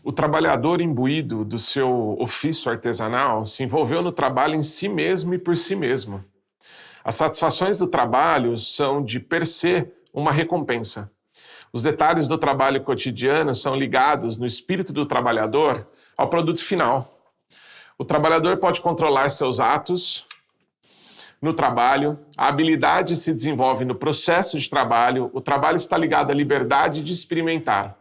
O trabalhador imbuído do seu ofício artesanal se envolveu no trabalho em si mesmo e por si mesmo. As satisfações do trabalho são, de per se, uma recompensa. Os detalhes do trabalho cotidiano são ligados no espírito do trabalhador ao produto final. O trabalhador pode controlar seus atos no trabalho, a habilidade se desenvolve no processo de trabalho, o trabalho está ligado à liberdade de experimentar.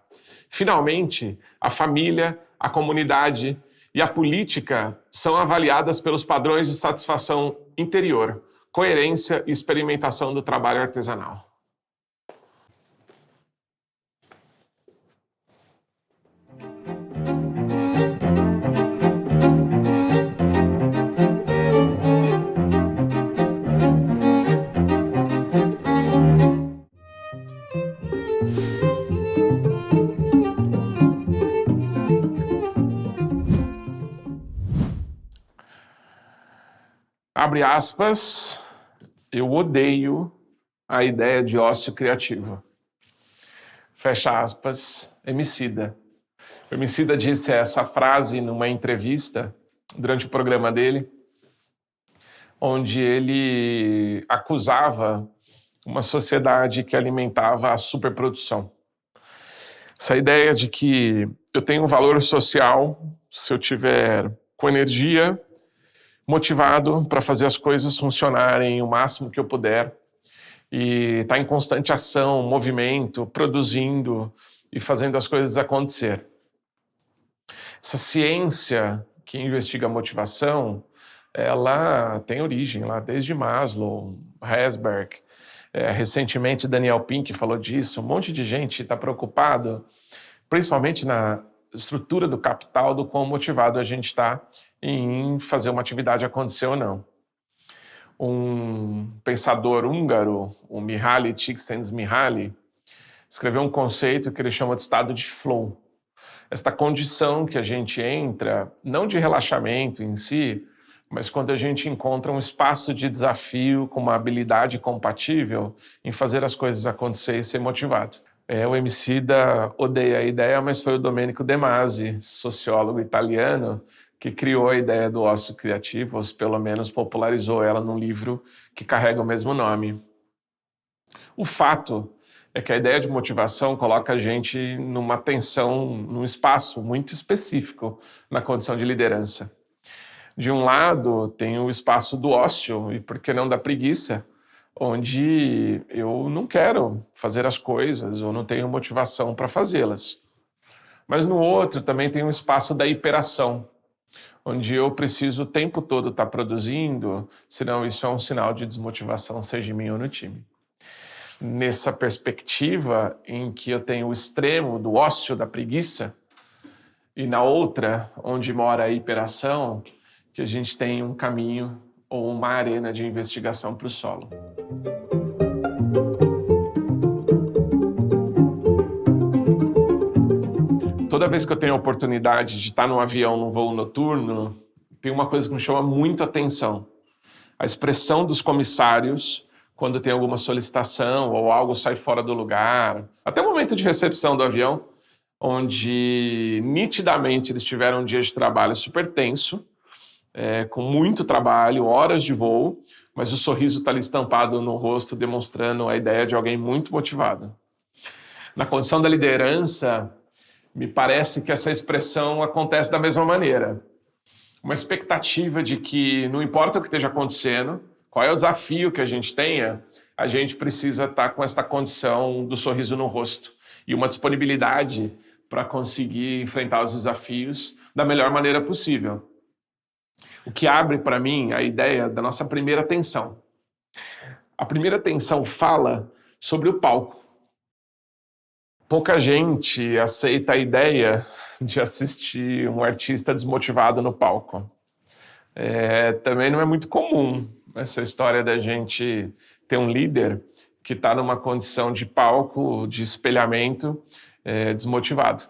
Finalmente, a família, a comunidade e a política são avaliadas pelos padrões de satisfação interior, coerência e experimentação do trabalho artesanal. Abre aspas, eu odeio a ideia de ócio criativo. Fecha aspas, Emicida. O Emicida disse essa frase numa entrevista durante o programa dele, onde ele acusava uma sociedade que alimentava a superprodução. Essa ideia de que eu tenho um valor social se eu tiver com energia, motivado para fazer as coisas funcionarem o máximo que eu puder e estar em constante ação, movimento, produzindo e fazendo as coisas acontecer. Essa ciência que investiga a motivação, ela tem origem lá desde Maslow, Herzberg, recentemente Daniel Pink falou disso, um monte de gente está preocupado, principalmente na estrutura do capital, do quão motivado a gente está em fazer uma atividade acontecer ou não. Um pensador húngaro, o Mihaly Csikszentmihalyi, escreveu um conceito que ele chama de estado de flow. Esta condição que a gente entra, não de relaxamento em si, mas quando a gente encontra um espaço de desafio com uma habilidade compatível em fazer as coisas acontecer e ser motivado. O Emicida odeia a ideia, mas foi o Domenico De Masi, sociólogo italiano, que criou a ideia do ócio criativo, ou pelo menos popularizou ela num livro que carrega o mesmo nome. O fato é que a ideia de motivação coloca a gente numa tensão, num espaço muito específico na condição de liderança. De um lado, tem o espaço do ócio, e por que não da preguiça, onde eu não quero fazer as coisas ou não tenho motivação para fazê-las. Mas no outro também tem o espaço da hiperação, onde eu preciso o tempo todo estar produzindo, senão isso é um sinal de desmotivação, seja em mim ou no time. Nessa perspectiva em que eu tenho o extremo do ócio, da preguiça, e na outra, onde mora a hiperação, que a gente tem um caminho ou uma arena de investigação para o solo. Toda vez que eu tenho a oportunidade de estar num avião, num voo noturno, tem uma coisa que me chama muito a atenção. A expressão dos comissários quando tem alguma solicitação ou algo sai fora do lugar. Até o momento de recepção do avião, onde nitidamente eles tiveram um dia de trabalho super tenso, com muito trabalho, horas de voo, mas o sorriso está ali estampado no rosto, demonstrando a ideia de alguém muito motivado. Na condição da liderança, me parece que essa expressão acontece da mesma maneira. Uma expectativa de que, não importa o que esteja acontecendo, qual é o desafio que a gente tenha, a gente precisa estar com esta condição do sorriso no rosto e uma disponibilidade para conseguir enfrentar os desafios da melhor maneira possível. O que abre para mim a ideia da nossa primeira tensão. A primeira tensão fala sobre o palco. Pouca gente aceita a ideia de assistir um artista desmotivado no palco. Também não é muito comum essa história da gente ter um líder que está numa condição de palco, de espelhamento, desmotivado.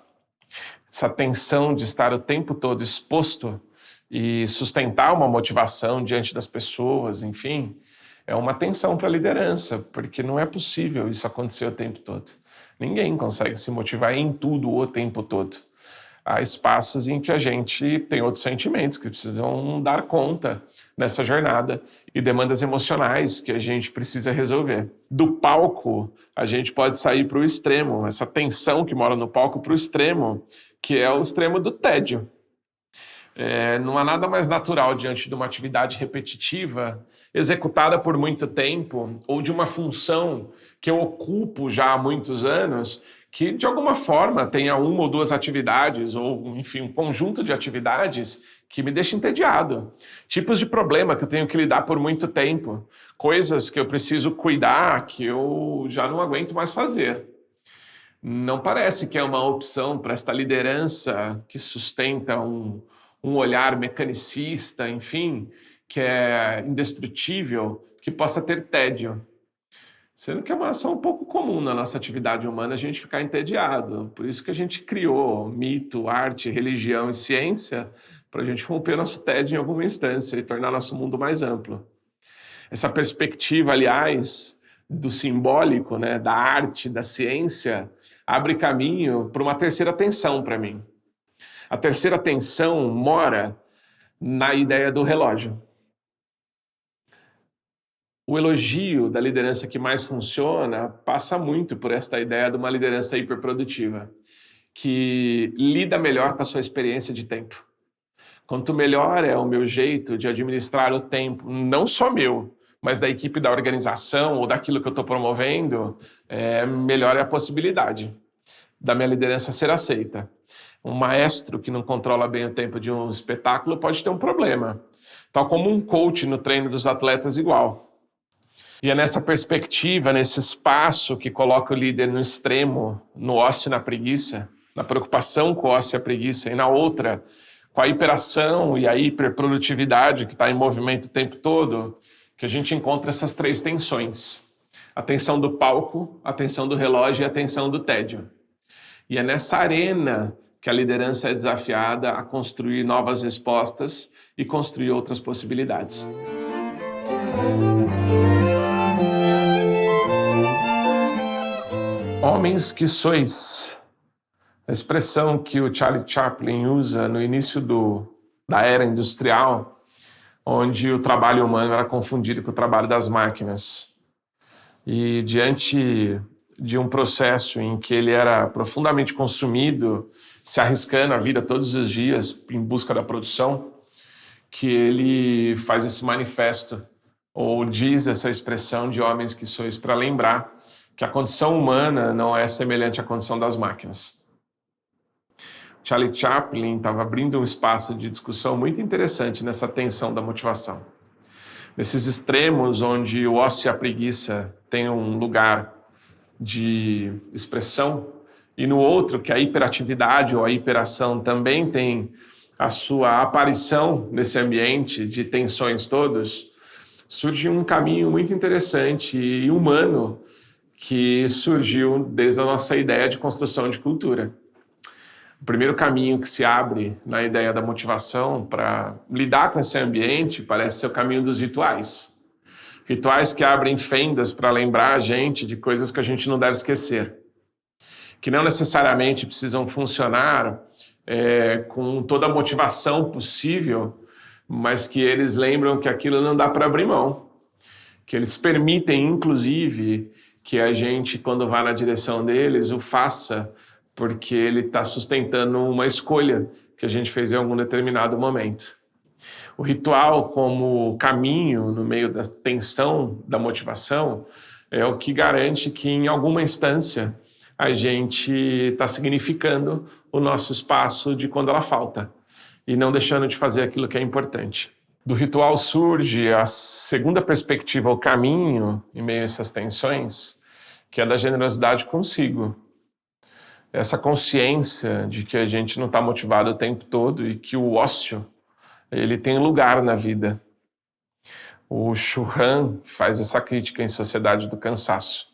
Essa tensão de estar o tempo todo exposto e sustentar uma motivação diante das pessoas, enfim, é uma tensão para a liderança, porque não é possível isso acontecer o tempo todo. Ninguém consegue se motivar em tudo o tempo todo. há espaços em que a gente tem outros sentimentos que precisam dar conta nessa jornada e demandas emocionais que a gente precisa resolver. Do palco, a gente pode sair para o extremo, essa tensão que mora no palco para o extremo, que é o extremo do tédio. Não há nada mais natural diante de uma atividade repetitiva, executada por muito tempo, ou de uma função que eu ocupo já há muitos anos, que de alguma forma tenha uma ou duas atividades, ou enfim, um conjunto de atividades que me deixa entediado. Tipos de problema que eu tenho que lidar por muito tempo, coisas que eu preciso cuidar, que eu já não aguento mais fazer. Não parece que é uma opção para esta liderança que sustenta um olhar mecanicista, enfim, que é indestrutível, que possa ter tédio. Sendo que é uma ação um pouco comum na nossa atividade humana a gente ficar entediado. Por isso que a gente criou mito, arte, religião e ciência para a gente romper nosso tédio em alguma instância e tornar nosso mundo mais amplo. Essa perspectiva, aliás, do simbólico, né, da arte, da ciência, abre caminho para uma terceira tensão para mim. A terceira tensão mora na ideia do relógio. O elogio da liderança que mais funciona passa muito por esta ideia de uma liderança hiperprodutiva, que lida melhor com a sua experiência de tempo. Quanto melhor é o meu jeito de administrar o tempo, não só meu, mas da equipe da organização ou daquilo que eu estou promovendo, melhor é a possibilidade da minha liderança ser aceita. Um maestro que não controla bem o tempo de um espetáculo pode ter um problema, tal como um coach no treino dos atletas igual. E é nessa perspectiva, nesse espaço que coloca o líder no extremo, no ócio e na preguiça, na preocupação com o ócio e a preguiça, e na outra, com a hiperação e a hiperprodutividade que está em movimento o tempo todo, que a gente encontra essas três tensões. A tensão do palco, a tensão do relógio e a tensão do tédio. E é nessa arena que a liderança é desafiada a construir novas respostas e construir outras possibilidades. Homens que sois, a expressão que o Charlie Chaplin usa no início da era industrial, onde o trabalho humano era confundido com o trabalho das máquinas. E diante de um processo em que ele era profundamente consumido, se arriscando a vida todos os dias em busca da produção, que ele faz esse manifesto, ou diz essa expressão de homens que sois, para lembrar que a condição humana não é semelhante à condição das máquinas. Charlie Chaplin estava abrindo um espaço de discussão muito interessante nessa tensão da motivação. Nesses extremos onde o ócio e a preguiça têm um lugar de expressão, e no outro, que a hiperatividade ou a hiperação também tem a sua aparição nesse ambiente de tensões todos, surge um caminho muito interessante e humano que surgiu desde a nossa ideia de construção de cultura. O primeiro caminho que se abre na ideia da motivação para lidar com esse ambiente parece ser o caminho dos rituais. Rituais que abrem fendas para lembrar a gente de coisas que a gente não deve esquecer. Que não necessariamente precisam funcionar com toda a motivação possível, mas que eles lembram que aquilo não dá para abrir mão. Que eles permitem, inclusive, que a gente, quando vá na direção deles, o faça porque ele está sustentando uma escolha que a gente fez em algum determinado momento. O ritual como caminho no meio da tensão da motivação é o que garante que, em alguma instância, a gente está significando o nosso espaço de quando ela falta e não deixando de fazer aquilo que é importante. Do ritual surge a segunda perspectiva, o caminho em meio a essas tensões, que é da generosidade consigo. Essa consciência de que a gente não está motivado o tempo todo e que o ócio, ele tem lugar na vida. O Churran faz essa crítica em Sociedade do Cansaço.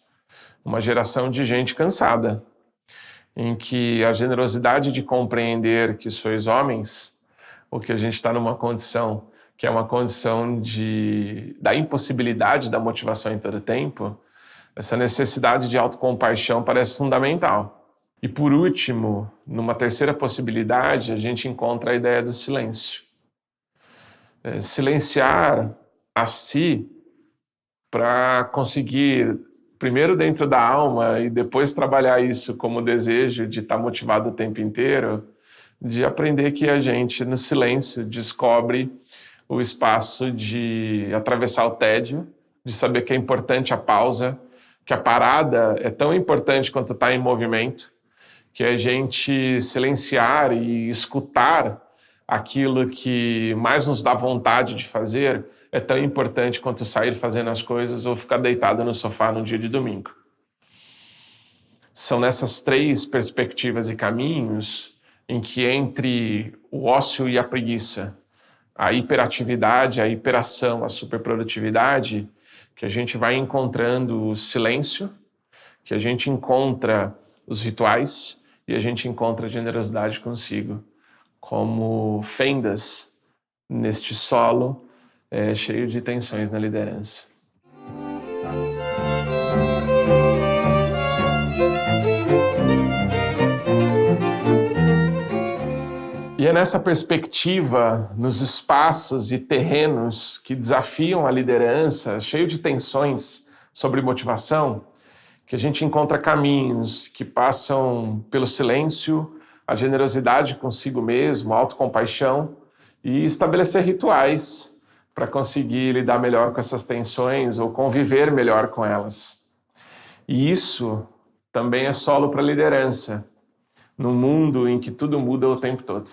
Uma geração de gente cansada, em que a generosidade de compreender que sois homens, ou que a gente está numa condição que é uma condição da impossibilidade da motivação em todo tempo, essa necessidade de autocompaixão parece fundamental. E por último, numa terceira possibilidade, a gente encontra a ideia do silêncio. Silenciar a si para conseguir, primeiro dentro da alma e depois trabalhar isso como desejo de estar motivado o tempo inteiro, de aprender que a gente, no silêncio, descobre o espaço de atravessar o tédio, de saber que é importante a pausa, que a parada é tão importante quanto estar em movimento, que a gente silenciar e escutar aquilo que mais nos dá vontade de fazer é tão importante quanto sair fazendo as coisas ou ficar deitado no sofá num dia de domingo. São nessas três perspectivas e caminhos em que entre o ócio e a preguiça, a hiperatividade, a hiperação, a superprodutividade, que a gente vai encontrando o silêncio, que a gente encontra os rituais e a gente encontra a generosidade consigo, como fendas neste solo cheio de tensões na liderança. E é nessa perspectiva, nos espaços e terrenos que desafiam a liderança, cheio de tensões sobre motivação, que a gente encontra caminhos que passam pelo silêncio, a generosidade consigo mesmo, a autocompaixão e estabelecer rituais para conseguir lidar melhor com essas tensões ou conviver melhor com elas. E isso também é solo para a liderança, num mundo em que tudo muda o tempo todo.